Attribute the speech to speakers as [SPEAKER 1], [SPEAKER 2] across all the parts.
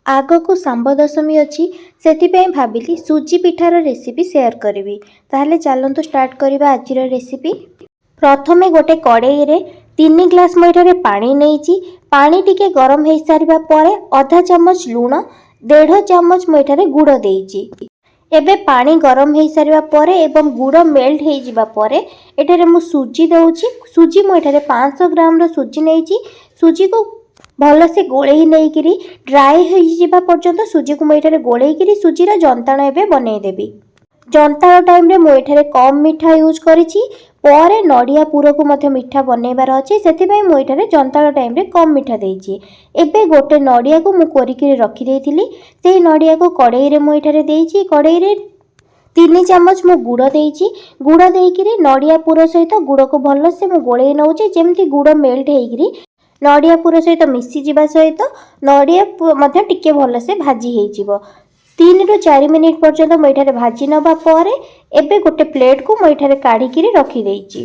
[SPEAKER 1] आगको सांब दशमी अच्छी से भाविली सुजी पिठार रेसिपी शेयर करी। ताहले चलतु स्टार्ट करवा आज रेसिपी। प्रथमे गोटे कड़ई रे 3 ग्लास मैठारे पानी नहीं पानी टिके गरम हो सारा पर आधा चामच लुण 1.5 चामच मैठारे गुड़ देइछि। एबे पानी गरम हो सारा पर एवं गुड़ मेल्ट हो जावा पर एठारे मु सुजी दउछि। सुजी मैठारे 500 ग्राम रो सुजी नहीं सुजी को भल से गोले नहीं ड्राए हो पर्यंत सुजी को मुझे गोले सुजीर जंताण एवं बनईदेवी। जंताण टाइम रे मुझे कम मीठा यूज करी नड़िया पूर को मध्य मीठा बनइबार अच्छे से मुझे जंताण टाइम रे कम मीठा देइछि। एबे गोटे नड़िया को मु कोरिकी रखी देइथिली से नड़िया को कड़ई रे मुझे देइछि। कड़ई रे 3 चामच मु गुड़ देइछि। गुड़ देइकिरी नड़िया पूर सहित गुड़ को भल से मु गोले नउछि जेमती गुड़ मेल्ट हेइकिरी नड़िया पूर सहित मिसी जीवा सहित नड़िया मध्य टिके भल से भाजी हेइजिवो। 3 ରୁ 4 मिनिट पर्यंत मुझे भाजी नबा पर एबे गोटे प्लेट को मुझे काढ़ी रखी देइछि।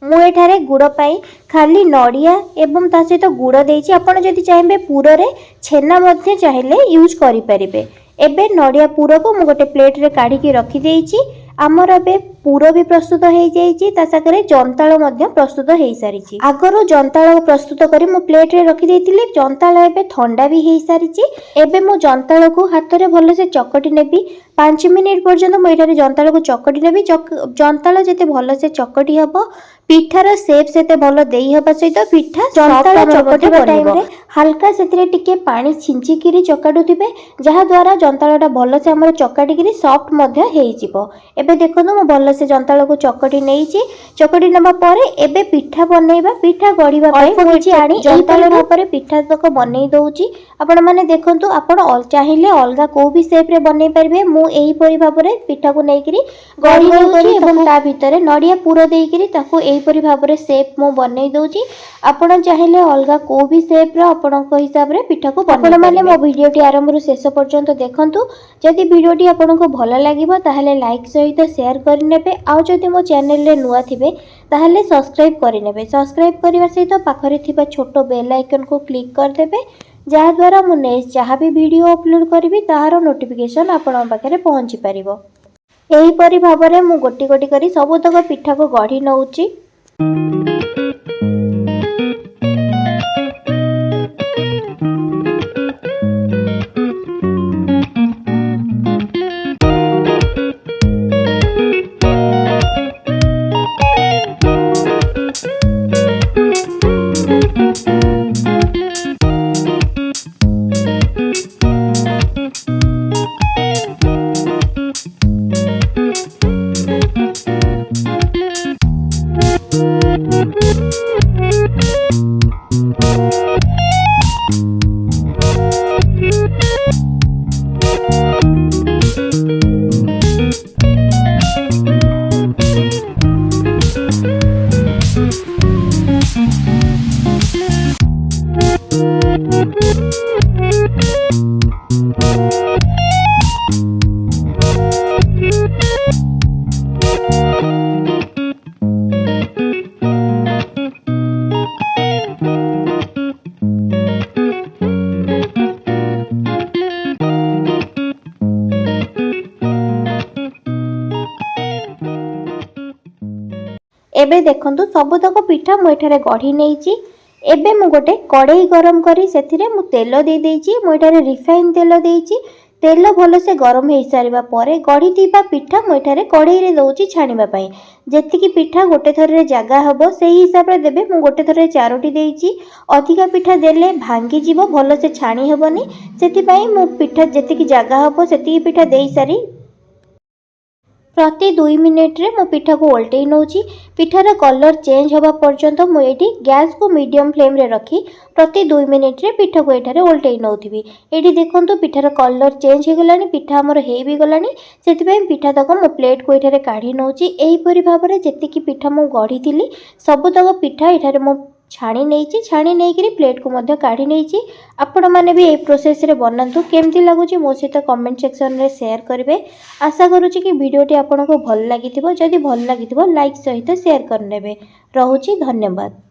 [SPEAKER 1] मु एठारे गुड़ पाई खाली नड़िया एवं ता सहित गुड़ देइछि। आपण जदि चाहिए पूर रे छेना मध्य चाहिए यूज करि परिबे। एबे नड़िया पूर को मु गोटे प्लेट रे काढ़ी रखी देइछि। आमर ए पूर भी प्रस्तुत हो जाइए सागर जंताड़ प्रस्तुत हो सारी। आगर जंताड़ प्रस्तुत कर मु प्लेट रे रखी देइथिली। जंताड़ एबे ठंडा भी हो सारी। एबे मु जंताड़ को हाथ रे भल से चकटी नेबी। 5 मिनिट पर्यंत मुझे जंताड़ को चकटी नेबी। जंताड़ जिते भल से चकटी हम पिठार सेप से भल दे हवा सहित पिठा जंताड़ चकटिबा टाइम रे हल्का से टिके पानी छिंचिकी चकाटुथिबे जहा द्वारा जंताड़ा भल से हमर चकाटिकी सॉफ्ट मध्य हो जिवो। एबे देखो मु भल से जंताड़ को चकटी नहीं चकटी नबा पर एबे पिठा बनइबा। पिठा गढ़िबा पई आनी जंताड़ भापर पिठा तक बनई दउची। आपण माने देखंतु आपण चाहिए अलगा को भी शेप रे बनई परिबे। मु एही परि भाबरे पिठा को नेइकरी गढ़ी दउची एवं ता भितरे नड़िया पूर देइकरी ताको एही परि भाबरे शेप मु बनई दउची। आपण चाहिए अलगा को भी शेप रो आपणक हिसाब रे पिठा को आपण माने मो वीडियोटी आरंभ रु शेष पर्यंत देखंतु। जदि वीडियोटी आपनको भल लागिबो ताहले लाइक सहित शेयर करनेबे। आ जदि मो चैनल रे नुआ थिबे ताहले सब्सक्राइब करनेबे। सब्सक्राइब करबा सहित पाखरे थिबा छोटो बेल आइकन को क्लिक कर देबे जहा द्वारा मु नेक्स्ट जहा भी वीडियो अपलोड करबी ताहार नोटिफिकेशन आपन पाखरे पहुंची परिबो। एही परि भाबरे मु गोटी गोटी करी सबतक पिठा को गढ़ी नउची। एबे देखंतु सबतक पिठा मु एठारे गढ़ी नेइची। एबे मु गोटे कड़ई गरम करी सेथिरे मु तेल दे देइची। मु एठारे रिफाइन तेल देइची। तेल भल से गरम हो सारा पर गढ़ी थिबा पिठा मु एठारे कड़ई रे दउची छाणीबा पई। जेतिकी पिठा गोटे थर रे जागा हबो सेही हिसाब रे देबे। मु गोटे थर रे 4टी देइची। अधिका पिठा देले भांगी जिवो भल से छाणी हबनी सेति पई मु पिठा जेतिकी जागा हबो सेतिकी पिठा देई सारी प्रति 2 मिनिट रे मो पिठा को ओल्टेई नउची। पिठार कलर चेंज होबा पर्यंत मु एठी गैस को मीडियम फ्लेम रे रखी प्रति 2 मिनिट रे पिठा को एठारे ओल्टेई नउथिबी। एठी देखंतु पिठार कलर चेंज हो गलानी पिठा हमर हेई भी गलानी सेति पई पिठा तक मो प्लेट को एठारे काढी नउची। एही परि भाबरे जेतिकी पिठा मु गढ़ी थिली सब तक पिठा एठारे मो छाणी नहीं छाणी नहीं प्लेट को मध्य काढ़ी नहीं। आपण मैंने भी ये प्रोसेस रे बनातु केमती लगुच मो सहित कमेंट सेक्शन रे शेयर करेंगे। आशा करुच्ची कि वीडियोटी आपको भल लगी जदि भल लगी लाइक सहित शेयर करने। रहुची धन्यवाद।